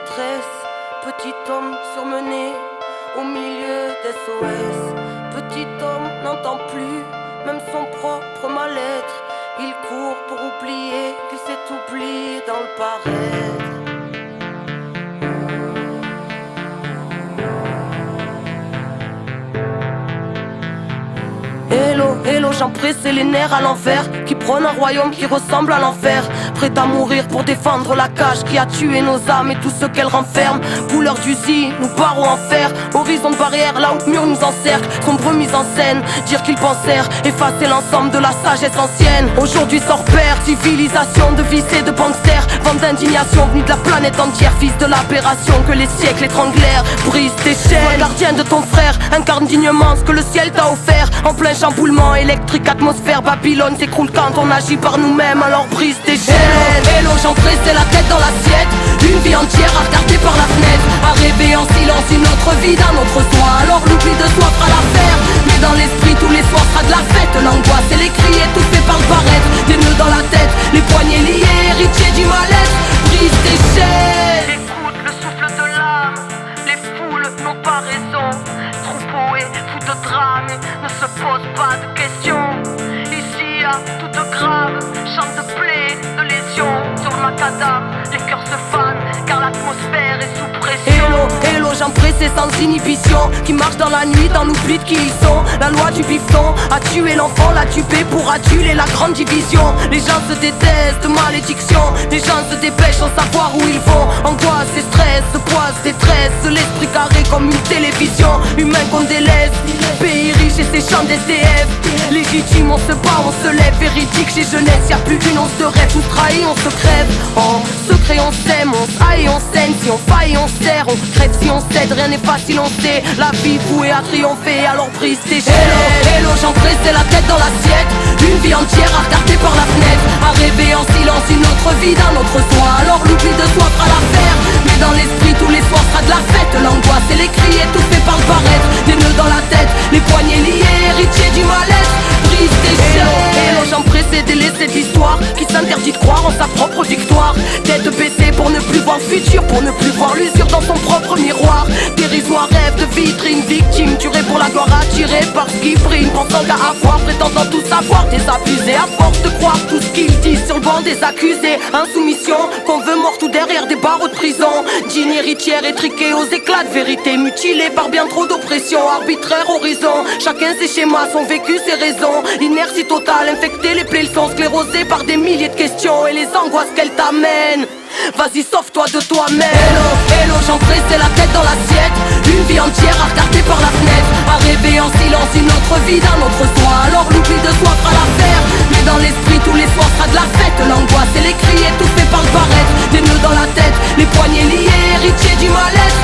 détresse, petit homme surmené au milieu d'SOS. Petit homme n'entend plus même son propre mal-être. Il court pour oublier qu'il s'est oublié dans le paraître. Hello, hello, j'en pressais les nerfs à l'envers, qui prône un royaume qui ressemble à l'enfer. Prêt à mourir pour défendre la cage qui a tué nos âmes et tout ce qu'elle renferme. Couleur d'usine, nous barreaux en fer, horizon de barrière là où le mur nous encercle. Sombre mise en scène, dire qu'ils pensèrent effacer l'ensemble de la sagesse ancienne. Aujourd'hui sort père, civilisation de vices et de banksters. Vent d'indignation venue de la planète entière, fils de l'aberration que les siècles étranglèrent. Brise tes chaînes, sois gardien de ton frère, incarne dignement ce que le ciel t'a offert. En plein chamboulement électrique, atmosphère, Babylone s'écroule quand on agit par nous-mêmes, alors brise tes chaînes. Hello, j'en pressais la tête dans l'assiette, une vie entière à regarder par la fenêtre, à rêver en silence une autre vie d'un autre soi. Alors l'oubli de soi fera l'affaire, mais dans l'esprit tous les soirs sera de la fête. L'angoisse et les cris étouffés par le paraître, des nœuds dans la tête, les poignets liés, héritiers du mal-être. Brise tes chaînes. Écoute le souffle de l'âme, les foules n'ont pas raison. Troupeau et fou de drame ne se pose pas de questions. Ici à toute grave, chante de plaies, de lésions. Sur le macadam, les cœurs se fanent car l'atmosphère est sous pression. Hello, hello, j'en pressais sans inhibition, qui marche dans la nuit dans l'oubli de qui ils sont. La loi du bifton a tué l'enfant, l'a tué pour aduler la grande division. Les gens se détestent, malédiction. Les gens se dépêchent sans savoir où ils vont. Angoisse et stress, poise, détresse. L'esprit carré comme une télévision. Humain qu'on délaisse, pays riche et ses champs d'SDF. Légitime, on se bat, on se lève. Véridique chez jeunesse, y'a plus d'une once de rêve. Nous trahit, on se crève. En secret on s'aime, on s'aille, on saigne. Si on faille, on serre, on crève si on cède. Rien n'est facile, on sait. La vie vouée à triompher, alors brise tes chaînes. Hello, hello, j'en pressais la tête dans l'assiette, une vie entière à regarder par la fenêtre, à rêver en silence une autre vie d'un autre soi. Alors l'oubli de soi fera l'affaire, mais dans l'esprit tous les soirs sera de la fête. L'angoisse et les cris étouffés par le paraître, des nœuds dans la tête, les poignets liés, héritiers du mal-être. Brise tes chaînes. Hello, j'en pressais délaisser de l'histoire qui s'interdit de croire en sa propre victoire. Tête baissée pour ne plus voir le futur, pour ne plus voir l'usure dans son propre miroir. Dérisoire rêve de vitrine, victime tuée pour la gloire, attirée par ce qui brille, pensant qu'à avoir, prétendant tout savoir, désabusé à force de croire tout ce qu'ils disent sur le banc des accusés. Insoumission, qu'on veut mort tout derrière des barreaux de prison. Digne héritière étriquée aux éclats de vérité, mutilée par bien trop d'oppression, arbitraire horizon. Chacun ses schémas, son vécu, ses raisons. Inertie totale, infectée, les plaies sont sclérosées par des milliers de questions et les angoisses qu'elles t'amènent. Vas-y, sauve-toi de toi-même. Hello, hello, j'en pressais la tête dans l'assiette, une vie entière à regarder par la fenêtre, à rêver en silence une autre vie d'un autre soi. Alors l'oubli de soi fera l'affaire, mais dans l'esprit tous les soirs sera de la fête. L'angoisse et les cris étouffés par le paraître, des nœuds dans la tête, les poignets liés, héritiers du mal-être.